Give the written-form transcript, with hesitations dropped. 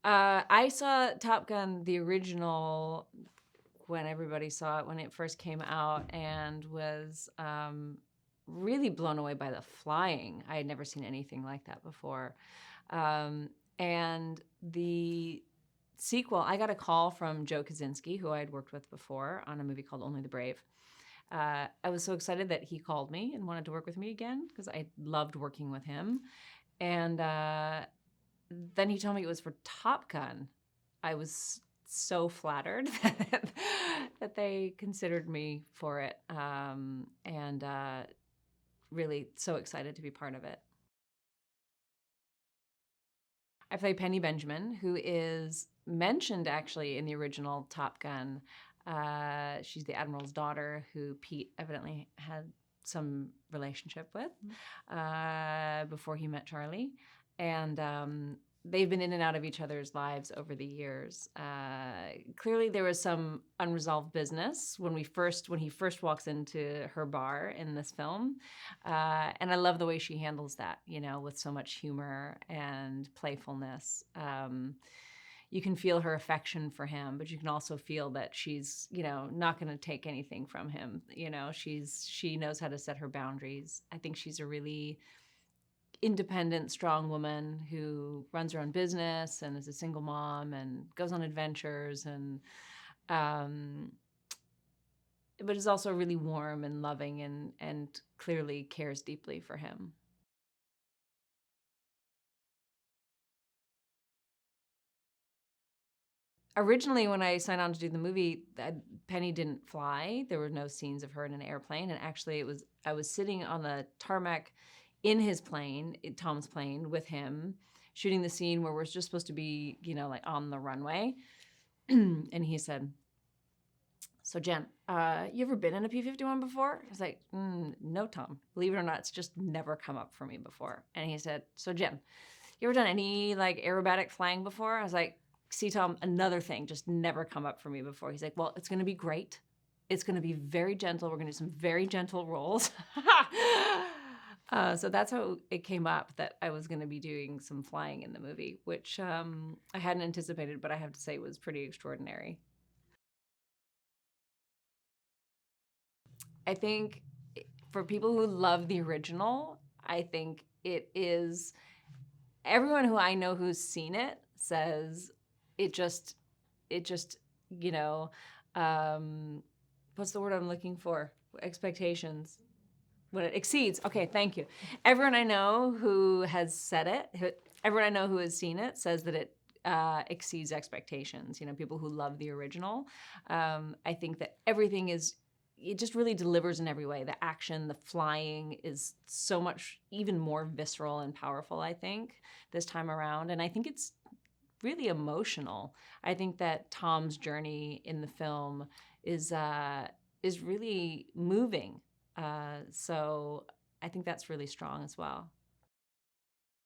I saw Top Gun, the original, when everybody saw it when it first came out, and was really blown away by the flying. I had never seen anything like that before. And the sequel, I got a call from Joe Kosinski, who I had worked with before on a movie called Only the Brave. I was so excited that he called me and wanted to work with me again because I loved working with him. And then he told me it was for Top Gun. I was so flattered that they considered me for it, and really so excited to be part of it. I play Penny Benjamin, who is mentioned actually in the original Top Gun. She's the Admiral's daughter who Pete evidently had some relationship with before he met Charlie. And they've been in and out of each other's lives over the years. Clearly there was some unresolved business when he first walks into her bar in this film. And I love the way she handles that, with so much humor and playfulness. You can feel her affection for him, but you can also feel that she's, not going to take anything from him. She knows how to set her boundaries. I think she's a really independent, strong woman who runs her own business and is a single mom and goes on adventures, and but is also really warm and loving and clearly cares deeply for him. Originally, when I signed on to do the movie, Penny didn't fly. There were no scenes of her in an airplane, and actually I was sitting on the tarmac in his plane, Tom's plane, with him, shooting the scene where we're just supposed to be, like on the runway. And he said, "So Jen, you ever been in a P-51 before?" I was like, "No, Tom. Believe it or not, it's just never come up for me before." And he said, "So Jen, you ever done any aerobatic flying before?" I was like, "See, Tom, another thing just never come up for me before." He's like, "Well, it's going to be great. It's going to be very gentle. We're going to do some very gentle rolls." So that's how it came up that I was going to be doing some flying in the movie, which I hadn't anticipated, but I have to say was pretty extraordinary. I think for people who love the original, I think it is, everyone who I know who's seen it says it just, what's the word I'm looking for? Expectations. When it exceeds. Okay, thank you. Everyone I know who has said it, everyone I know who has seen it says that it exceeds expectations. People who love the original. I think that everything it just really delivers in every way. The action, the flying is so much, even more visceral and powerful, I think, this time around. And I think it's really emotional. I think that Tom's journey in the film is really moving. So I think that's really strong as well.